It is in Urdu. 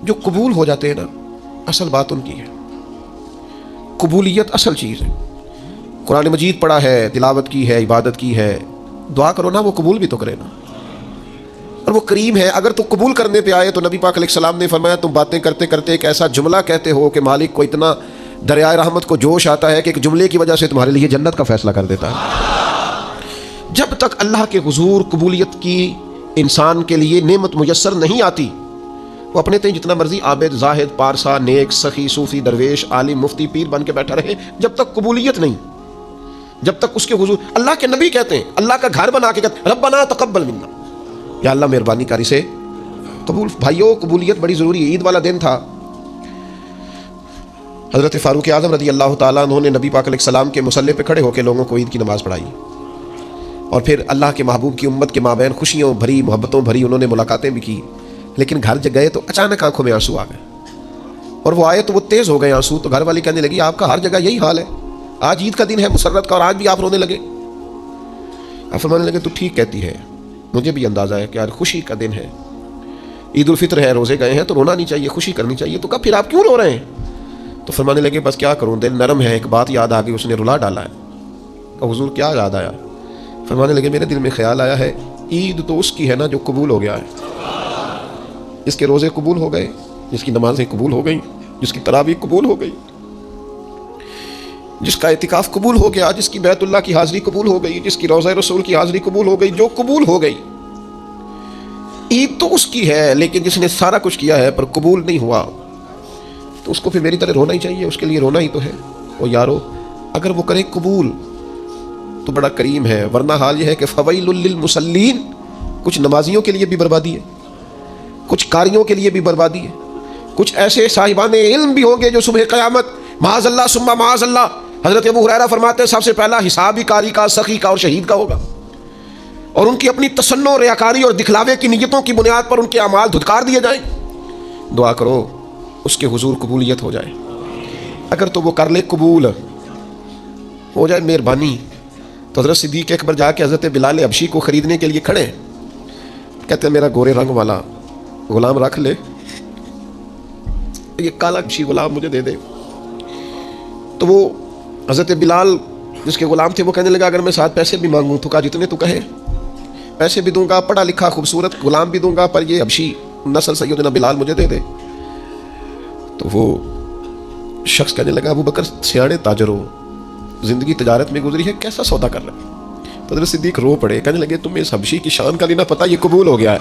جو قبول ہو جاتے ہیں نا، اصل بات ان کی ہے، قبولیت اصل چیز ہے۔ قرآن مجید پڑھا ہے، تلاوت کی ہے، عبادت کی ہے، دعا کرو نا، وہ قبول بھی تو کرے نا، اور وہ کریم ہے۔ اگر تو قبول کرنے پہ آئے تو نبی پاک علیہ السلام نے فرمایا تم باتیں کرتے کرتے ایک ایسا جملہ کہتے ہو کہ مالک کو اتنا دریائے رحمت کو جوش آتا ہے کہ ایک جملے کی وجہ سے تمہارے لیے جنت کا فیصلہ کر دیتا ہے۔ جب تک اللہ کے حضور قبولیت کی انسان کے لیے نعمت میسر نہیں آتی، وہ اپنے تئیں جتنا مرضی عابد، زاہد، پارسا، نیک، سخی، صوفی، درویش، عالم، مفتی، پیر بن کے بیٹھا رہے، جب تک قبولیت نہیں، جب تک اس کے حضور، اللہ کے نبی کہتے ہیں، اللہ کا گھر بنا کے کہتے ہیں ربنا تقبل منا، یا اللہ مہربانی کاری سے قبول۔ بھائیو، قبولیت بڑی ضروری ہے۔ عید والا دن تھا، حضرت فاروق اعظم رضی اللہ تعالیٰ عنہ نے نبی پاک علیہ السلام کے مصلی پہ کھڑے ہو کے لوگوں کو عید کی نماز پڑھائی، اور پھر اللہ کے محبوب کی امت کے مابین خوشیوں بھری، محبتوں بھری انہوں نے ملاقاتیں بھی کی، لیکن گھر جب گئے تو اچانک آنکھوں میں آنسو آ گئے، اور وہ آئے تو وہ تیز ہو گئے آنسو، تو گھر والی کہنے لگی آپ کا ہر جگہ یہی حال ہے، آج عید کا دن ہے مسرت کا اور آج بھی آپ رونے لگے۔ آپ فرمانے لگے تو ٹھیک کہتی ہے، مجھے بھی اندازہ ہے کہ آج خوشی کا دن ہے، عید الفطر ہے، روزے گئے ہیں تو رونا نہیں چاہیے، خوشی کرنی چاہیے، تو کب پھر آپ کیوں رو رہے ہیں؟ تو فرمانے لگے بس کیا کروں، دل نرم ہے، ایک بات یاد آ گئی، اس نے رلا ڈالا ہے۔ کہ حضور کیا یاد آیا؟ فرمانے لگے میرے دل میں خیال آیا ہے عید تو اس کی ہے نا جو قبول ہو گیا ہے، جس کے روزے قبول ہو گئے، جس کی نمازیں قبول ہو گئیں، جس کی تراویح قبول ہو گئی، جس کا اعتکاف قبول ہو گیا، جس کی بیت اللہ کی حاضری قبول ہو گئی، جس کی روضہ رسول کی حاضری قبول ہو گئی، جو قبول ہو گئی، عید تو اس کی ہے، لیکن جس نے سارا کچھ کیا ہے پر قبول نہیں ہوا، تو اس کو پھر میری طرح رونا ہی چاہیے، اس کے لیے رونا ہی تو ہے۔ وہ یارو اگر وہ کرے قبول تو بڑا کریم ہے، ورنہ حال یہ ہے کہ فویل للمصلین، کچھ نمازیوں کے لیے بھی بربادی ہے، کچھ قاریوں کے لیے بھی بربادی ہے، کچھ ایسے صاحبان علم بھی ہوں گے جو صبح قیامت معاذ اللہ ثم معاذ اللہ، حضرت ابو ہریرہ فرماتے ہیں سب سے پہلا حساب ہی قاری کا، سخی کا اور شہید کا ہوگا، اور ان کی اپنی تصنع، ریاکاری اور دکھلاوے کی نیتوں کی بنیاد پر ان کے اعمال دھتکار دیے جائیں۔ دعا کرو اس کے حضور قبولیت ہو جائے، اگر تو وہ کر لے قبول ہو جائے مہربانی، تو حضرت صدیق اکبر جا کے حضرت بلال حبشی کو خریدنے کے لیے کھڑے، کہتے ہیں میرا گورے رنگ والا غلام رکھ لے، یہ کالا حبشی غلام مجھے دے دے۔ تو وہ حضرت بلال جس کے غلام تھے وہ کہنے لگا اگر میں ساتھ پیسے بھی مانگوں تو کہا جتنے تو کہے، پیسے بھی دوں گا، پڑھا لکھا خوبصورت غلام بھی دوں گا، پر یہ حبشی نسل سیدنا بلال مجھے دے دے۔ تو وہ شخص کہنے لگا ابو بکر سیاڑے تاجر ہو، زندگی تجارت میں گزری ہے، کیسا سودا کر رہے ہیں؟ تو حضرت صدیق رو پڑے، کہنے لگے تمہیں اس حبشی کی شان کا نہیں نہ پتہ، یہ قبول ہو گیا ہے۔